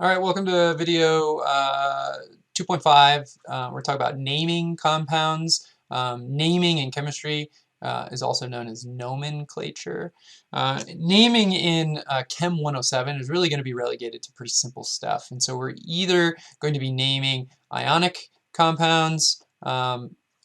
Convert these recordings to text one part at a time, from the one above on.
All right, welcome to video 2.5. We're talking about naming compounds. Naming in chemistry is also known as nomenclature. Naming in Chem 107 is really going to be relegated to pretty simple stuff. And so we're either going to be naming ionic compounds,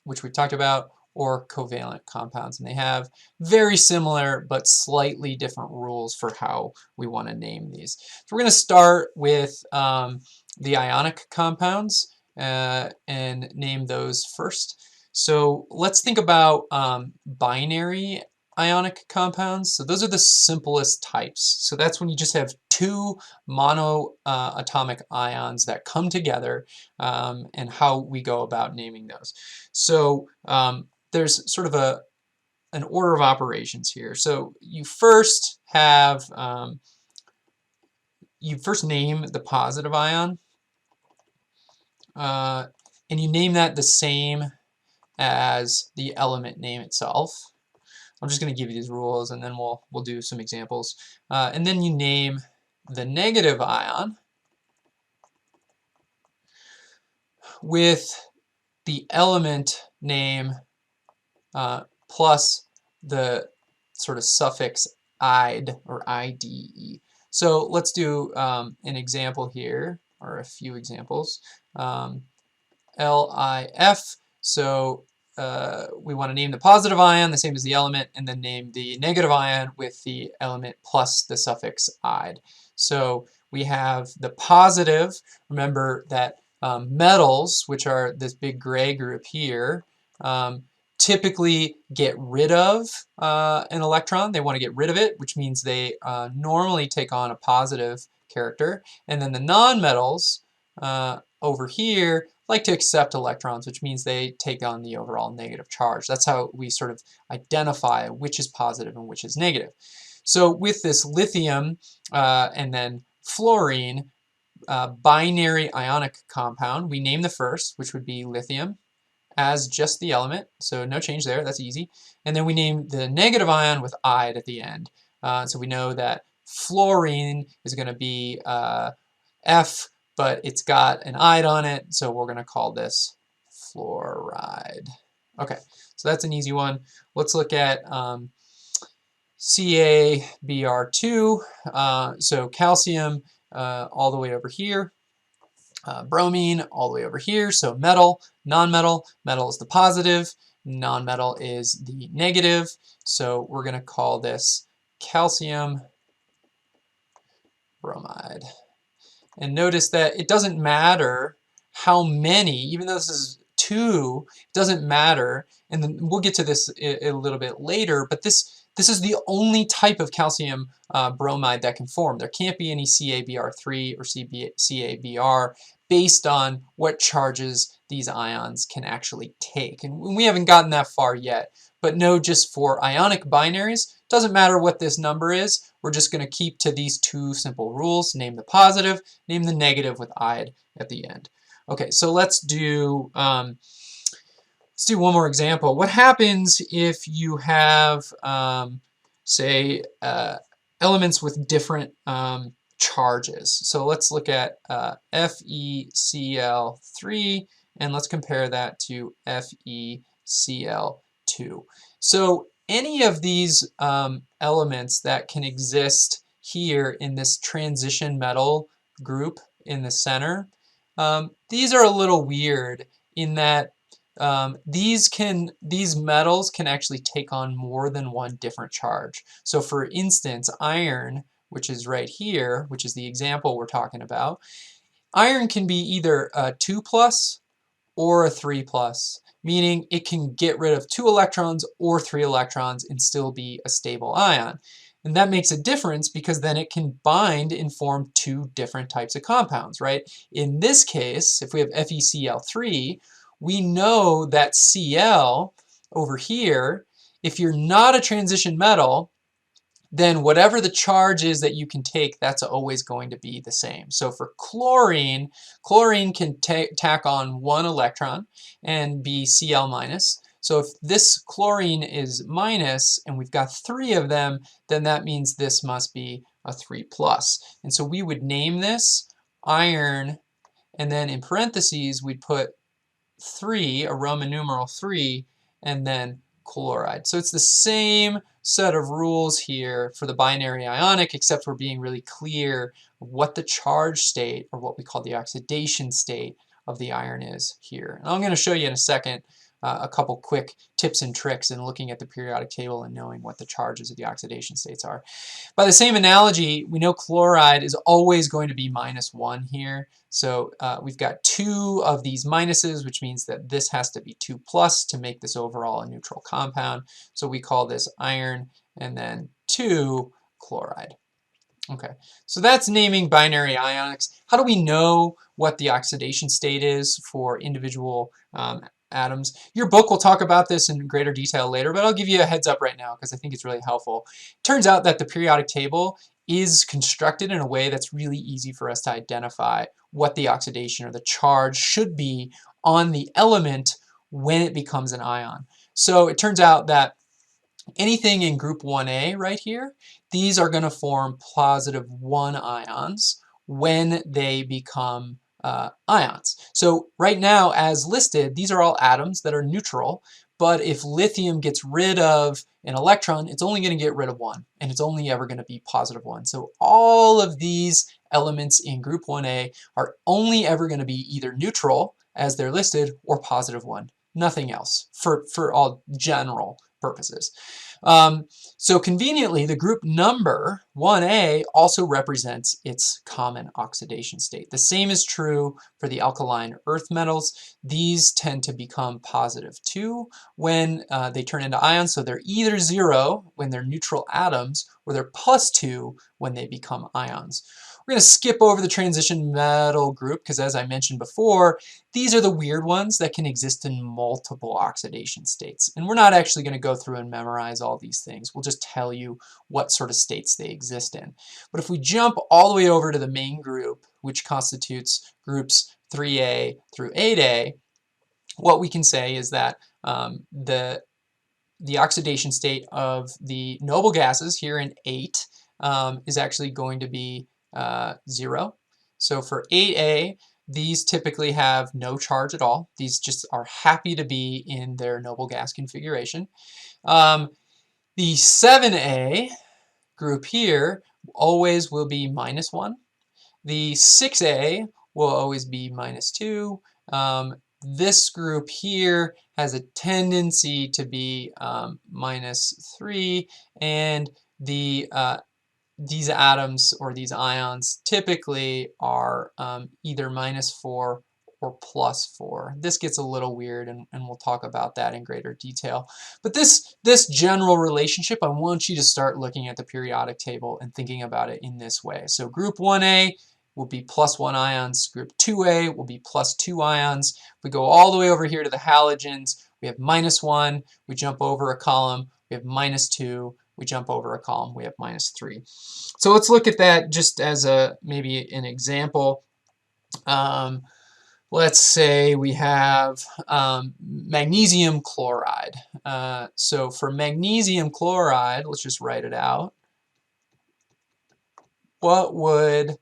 which we've talked about, or covalent compounds. And they have very similar but slightly different rules for how we want to name these. So we're going to start with the ionic compounds and name those first. So let's think about binary ionic compounds. So those are the simplest types. So that's when you just have two monoatomic ions that come together, and how we go about naming those. So there's sort of an order of operations here. So you first have you first name the positive ion, and you name that the same as the element name itself. I'm just going to give you these rules, and then we'll do some examples. And then you name the negative ion with the element name plus the sort of suffix "ide" or IDE. So let's do an example here, or a few examples. LIF, so we want to name the positive ion the same as the element, and then name the negative ion with the element plus the suffix "ide." So we have the positive. Remember that metals, which are this big gray group here, typically get rid of an electron. They want to get rid of it, which means they normally take on a positive character. And then the nonmetals over here like to accept electrons, which means they take on the overall negative charge. That's how we sort of identify which is positive and which is negative. So with this lithium and then fluorine binary ionic compound, we name the first, which would be lithium, as just the element, so no change there, that's easy. And then we name the negative ion with "ide" at the end. So we know that fluorine is going to be F, but it's got an "ide" on it, so we're going to call this fluoride. Okay, so that's an easy one. Let's look at CaBr2, so calcium all the way over here. Bromine all the way over here, so metal, nonmetal. Metal is the positive, nonmetal is the negative. So we're going to call this calcium bromide. And notice that it doesn't matter how many, even though this is two, it doesn't matter. And then we'll get to this a little bit later, but this is the only type of calcium bromide that can form. There can't be any CaBr3 or CaBr based on what charges these ions can actually take. And we haven't gotten that far yet, but know just for ionic binaries, doesn't matter what this number is, we're just going to keep to these two simple rules. Name the positive, name the negative with "ide" at the end. Okay, so let's do one more example. What happens if you have, say, elements with different charges? So let's look at FeCl3, and let's compare that to FeCl2. So any of these elements that can exist here in this transition metal group in the center, these are a little weird in that these metals can actually take on more than one different charge. So for instance, iron, which is right here, which is the example we're talking about, iron can be either a 2+ or a 3+, meaning it can get rid of 2 electrons or 3 electrons and still be a stable ion. And that makes a difference because then it can bind and form two different types of compounds, right? In this case, if we have FeCl3, we know that Cl over here, if you're not a transition metal, then whatever the charge is that you can take, that's always going to be the same. So for chlorine, chlorine can tack on 1 electron and be Cl-. So if this chlorine is minus and we've got 3 of them, then that means this must be a 3+. And so we would name this iron, and then in parentheses we'd put 3, a Roman numeral 3, and then chloride. So it's the same set of rules here for the binary ionic, except we're being really clear what the charge state, or what we call the oxidation state, of the iron is here. And I'm going to show you in a second a couple quick tips and tricks in looking at the periodic table and knowing what the charges of the oxidation states are. By the same analogy, we know chloride is always going to be -1 here. So we've got 2 of these minuses, which means that this has to be 2 plus to make this overall a neutral compound. So we call this iron and then 2 chloride. Okay, so that's naming binary ionics. How do we know what the oxidation state is for individual atoms? Your book will talk about this in greater detail later, but I'll give you a heads up right now because I think it's really helpful. It turns out that the periodic table is constructed in a way that's really easy for us to identify what the oxidation or the charge should be on the element when it becomes an ion. So it turns out that anything in group 1A right here, these are going to form +1 ions when they become ions. So right now, as listed, these are all atoms that are neutral, but if lithium gets rid of an electron, it's only going to get rid of 1, and it's only ever going to be +1. So all of these elements in group 1A are only ever going to be either neutral, as they're listed, or +1. Nothing else for all general purposes. So conveniently, the group number 1A also represents its common oxidation state. The same is true for the alkaline earth metals. These tend to become +2 when they turn into ions, so they're either 0 when they're neutral atoms, or they're +2 when they become ions. We're going to skip over the transition metal group because, as I mentioned before, these are the weird ones that can exist in multiple oxidation states. And we're not actually going to go through and memorize all these things. We'll just tell you what sort of states they exist in. But if we jump all the way over to the main group, which constitutes groups 3A through 8A, what we can say is that the oxidation state of the noble gases here in 8 is actually going to be 0. So for 8A, these typically have no charge at all. These just are happy to be in their noble gas configuration. The 7A group here always will be -1. The 6A will always be -2. This group here has a tendency to be -3, and these atoms or these ions typically are either -4 or +4. This gets a little weird, and we'll talk about that in greater detail. But this general relationship, I want you to start looking at the periodic table and thinking about it in this way. So group 1A will be +1 ions. Group 2A will be +2 ions. We go all the way over here to the halogens. We have -1. We jump over a column. We have -2. We jump over a column, we have -3. So let's look at that just as maybe an example. Let's say we have magnesium chloride. So for magnesium chloride, let's just write it out. What would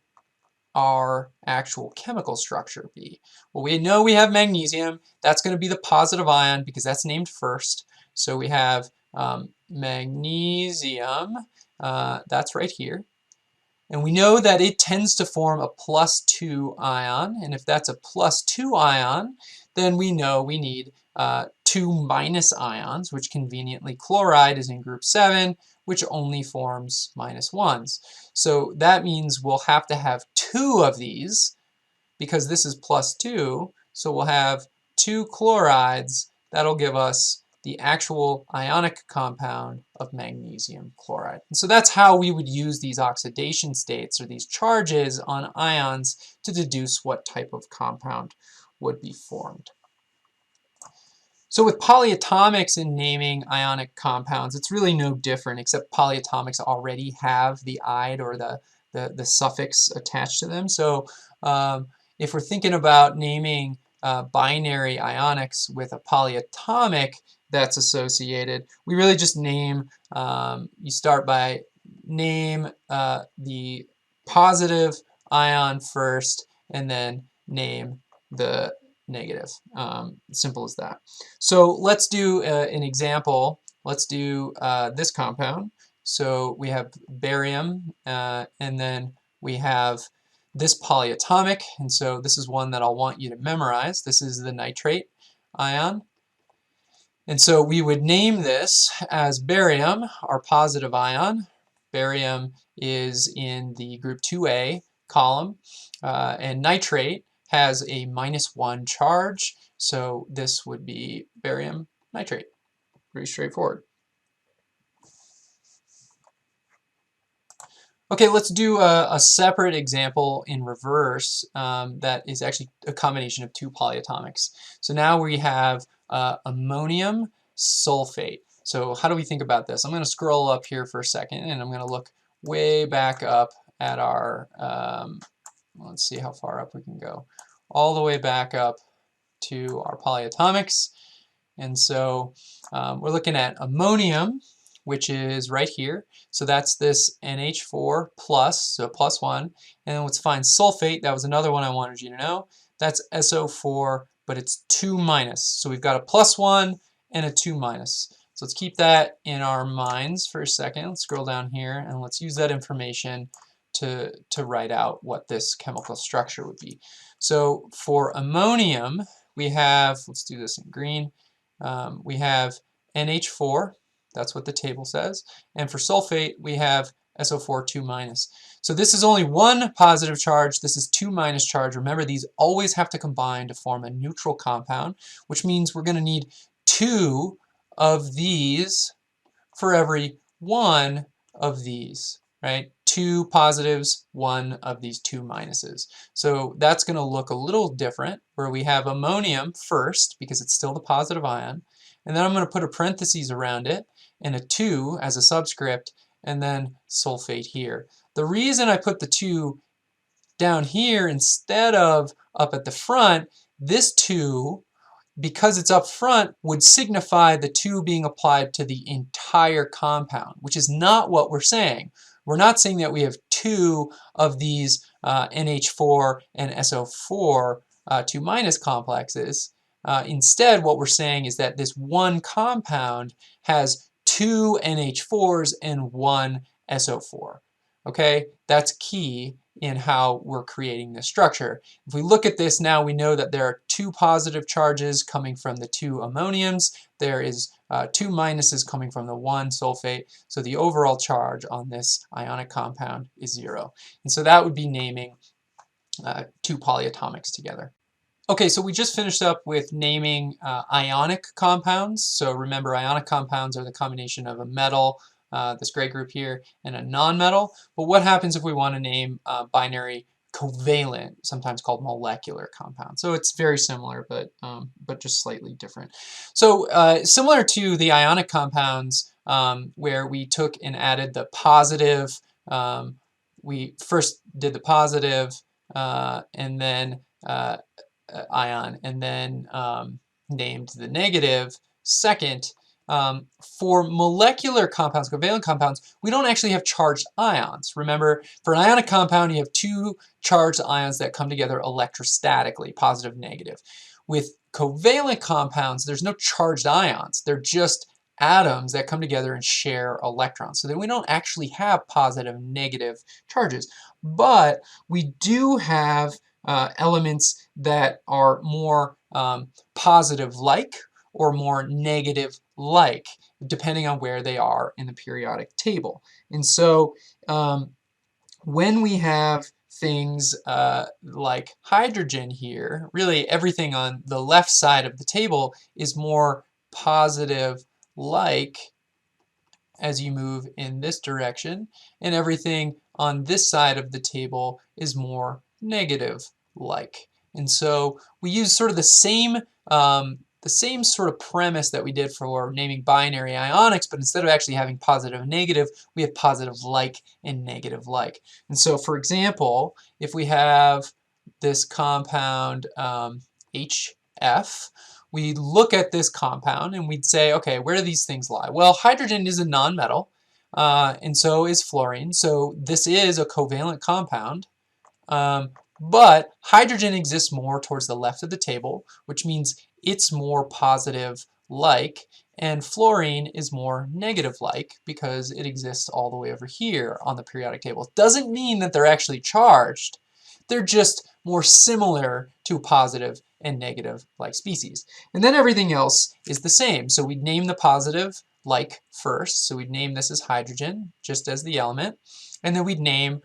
our actual chemical structure be? Well, we know we have magnesium. That's going to be the positive ion because that's named first. So we have magnesium, that's right here. And we know that it tends to form a +2 ion. And if that's a +2 ion, then we know we need 2 minus ions, which conveniently chloride is in group 7, which only forms -1s. So that means we'll have to have 2 of these because this is +2. So we'll have 2 chlorides. That'll give us the actual ionic compound of magnesium chloride. And so that's how we would use these oxidation states or these charges on ions to deduce what type of compound would be formed. So with polyatomics in naming ionic compounds, it's really no different, except polyatomics already have the "ide" or the suffix attached to them. So if we're thinking about naming binary ionics with a polyatomic that's associated, we really just name, you start by name the positive ion first, and then name the negative. Simple as that. So let's do an example. Let's do this compound. So we have barium, and then we have this polyatomic, and so this is one that I'll want you to memorize. This is the nitrate ion. And so we would name this as barium, our positive ion. Barium is in the group 2A column, and nitrate has a -1 charge, so this would be barium nitrate. Pretty straightforward. Okay, let's do a separate example in reverse that is actually a combination of two polyatomics. So now we have ammonium sulfate. So how do we think about this? I'm going to scroll up here for a second, and I'm going to look way back up at our, let's see how far up we can go, all the way back up to our polyatomics. And so we're looking at ammonium, which is right here. So that's this NH4 plus, so +1. And then let's find sulfate. That was another one I wanted you to know. That's SO4, but it's 2-. So we've got a +1 and a 2-. So let's keep that in our minds for a second. Let's scroll down here and let's use that information to write out what this chemical structure would be. So for ammonium, we have, let's do this in green, we have NH4. That's what the table says. And for sulfate, we have SO4 2-. So this is only one positive charge. This is 2- charge. Remember, these always have to combine to form a neutral compound, which means we're going to need 2 of these for every 1 of these, right? 2 positives, 1 of these 2 minuses. So that's going to look a little different, where we have ammonium first, because it's still the positive ion, and then I'm going to put a parentheses around it, and a 2 as a subscript, and then sulfate here. The reason I put the 2 down here instead of up at the front, this 2, because it's up front, would signify the 2 being applied to the entire compound, which is not what we're saying. We're not saying that we have 2 of these NH4 and SO4 2- complexes. Instead, what we're saying is that this one compound has 2 NH4s and 1 SO4. Okay, that's key in how we're creating this structure. If we look at this now, we know that there are 2 positive charges coming from the 2 ammoniums. There is 2 minuses coming from the 1 sulfate. So the overall charge on this ionic compound is 0. And so that would be naming 2 polyatomics together. Okay, so we just finished up with naming ionic compounds. So remember, ionic compounds are the combination of a metal, this gray group here, and a non-metal. But what happens if we want to name binary covalent, sometimes called molecular compounds? So it's very similar, but just slightly different. So similar to the ionic compounds, where we took and added the positive, we first did the positive, and then ion, and then named the negative second. For molecular compounds, covalent compounds, we don't actually have charged ions. Remember, for an ionic compound, you have 2 charged ions that come together electrostatically, positive, negative. With covalent compounds, there's no charged ions. They're just atoms that come together and share electrons. So then we don't actually have positive and negative charges. But we do have elements that are more positive-like or more negative-like, depending on where they are in the periodic table. And so when we have things like hydrogen here, really everything on the left side of the table is more positive-like as you move in this direction, and everything on this side of the table is more negative-like. And so we use sort of the same sort of premise that we did for naming binary ionics, but instead of actually having positive and negative, we have positive-like and negative-like. And so, for example, if we have this compound HF, we look at this compound and we'd say, okay, where do these things lie? Well, hydrogen is a nonmetal, and so is fluorine. So this is a covalent compound. But hydrogen exists more towards the left of the table, which means it's more positive-like, and fluorine is more negative-like because it exists all the way over here on the periodic table. It doesn't mean that they're actually charged. They're just more similar to positive and negative-like species. And then everything else is the same. So we'd name the positive-like first. So we'd name this as hydrogen, just as the element. And then we'd name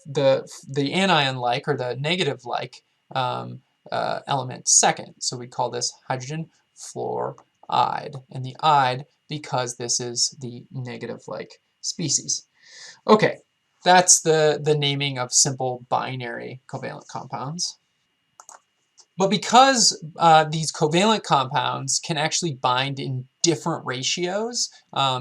the anion-like or the negative-like element second. So we call this hydrogen fluoride, and the ide because this is the negative-like species. Okay, that's the naming of simple binary covalent compounds. But because these covalent compounds can actually bind in different ratios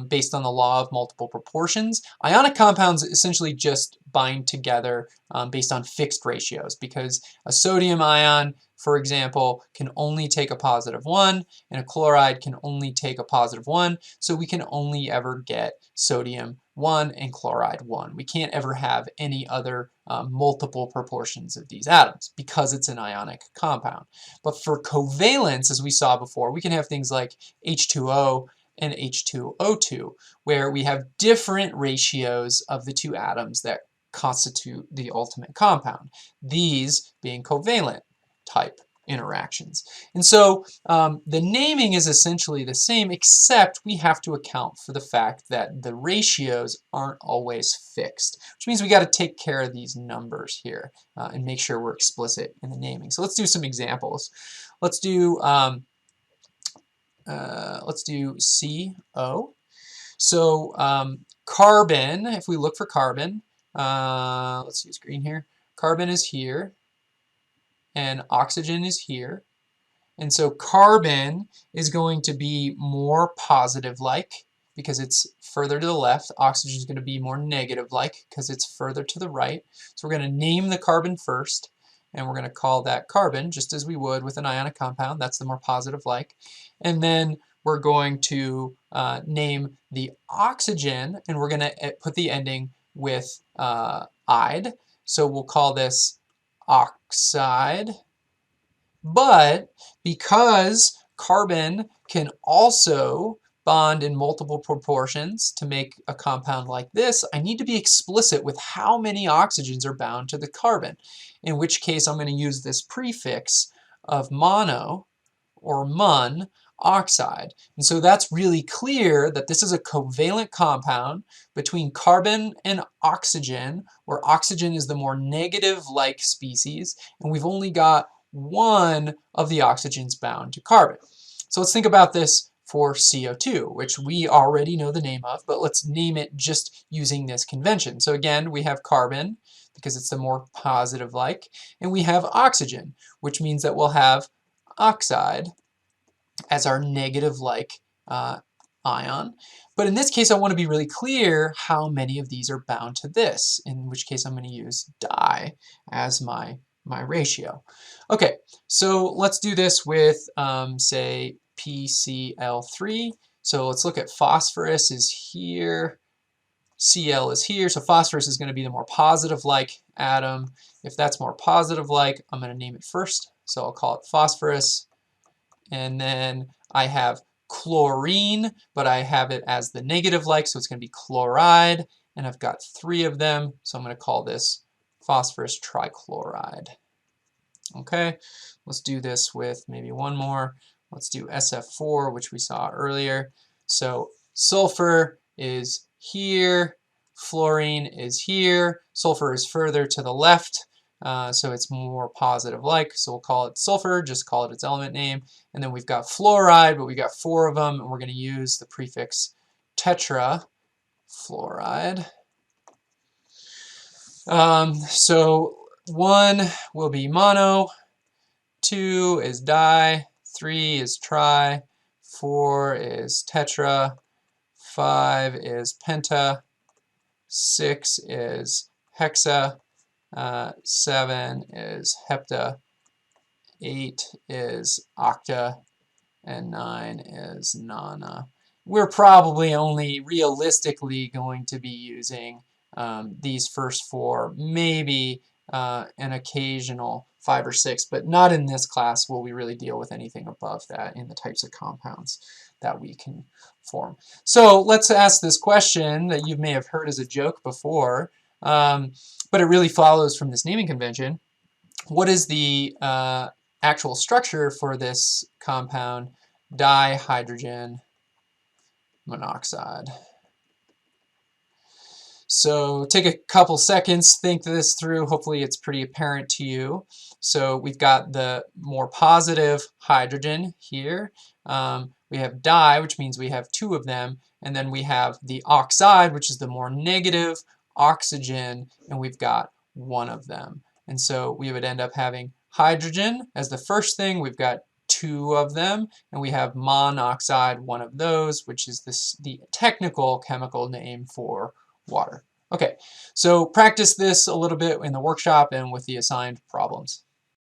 based on the law of multiple proportions, ionic compounds essentially just bind together based on fixed ratios, because a sodium ion, for example, can only take a positive 1, and a chloride can only take a positive 1, so we can only ever get sodium 1 and chloride 1. We can't ever have any other multiple proportions of these atoms because it's an ionic compound. But for covalence, as we saw before, we can have things like H2O and H2O2, where we have different ratios of the two atoms that constitute the ultimate compound, these being covalent type interactions. And so the naming is essentially the same, except we have to account for the fact that the ratios aren't always fixed, which means we got to take care of these numbers here and make sure we're explicit in the naming. So let's do some examples. Let's do CO. So carbon, if we look for carbon, let's use green here. Carbon is here, and oxygen is here. And so carbon is going to be more positive-like because it's further to the left. Oxygen is going to be more negative-like because it's further to the right. So we're going to name the carbon first, and we're going to call that carbon, just as we would with an ionic compound. That's the more positive-like. And then we're going to name the oxygen, and we're going to put the ending with ide. So we'll call this oxide. But because carbon can also bond in multiple proportions to make a compound like this, I need to be explicit with how many oxygens are bound to the carbon, in which case I'm going to use this prefix of mono or mon oxide. And so that's really clear that this is a covalent compound between carbon and oxygen, where oxygen is the more negative-like species, and we've only got one of the oxygens bound to carbon. So let's think about this for CO2, which we already know the name of, but let's name it just using this convention. So again, we have carbon because it's the more positive-like, and we have oxygen, which means that we'll have oxide as our negative-like ion. But in this case, I want to be really clear how many of these are bound to this, in which case I'm going to use di as my ratio. Okay, so let's do this with, say, PCl3. So let's look at phosphorus is here, Cl is here, so phosphorus is going to be the more positive-like atom. If that's more positive-like, I'm going to name it first. So I'll call it phosphorus. And then I have chlorine, but I have it as the negative-like, so it's going to be chloride. And I've got 3 of them, so I'm going to call this phosphorus trichloride. Okay, let's do this with maybe one more. Let's do SF4, which we saw earlier. So sulfur is here, fluorine is here, sulfur is further to the left, so it's more positive-like, so we'll call it sulfur, just call it its element name. And then we've got fluoride, but we've got 4 of them, and we're going to use the prefix tetrafluoride. So 1 will be mono, 2 is di, 3 is tri, 4 is tetra, 5 is penta, 6 is hexa, 7 is hepta, 8 is octa, and 9 is nona. We're probably only realistically going to be using these first 4, maybe an occasional 5 or 6, but not in this class will we really deal with anything above that in the types of compounds that we can form. So let's ask this question that you may have heard as a joke before, but it really follows from this naming convention. What is the actual structure for this compound dihydrogen monoxide? So take a couple seconds, think this through. Hopefully it's pretty apparent to you. So we've got the more positive hydrogen here. We have di, which means we have 2 of them. And then we have the oxide, which is the more negative oxygen, and we've got 1 of them. And so we would end up having hydrogen as the first thing. We've got 2 of them, and we have monoxide, 1 of those, which is the technical chemical name for water. Okay, so practice this a little bit in the workshop and with the assigned problems.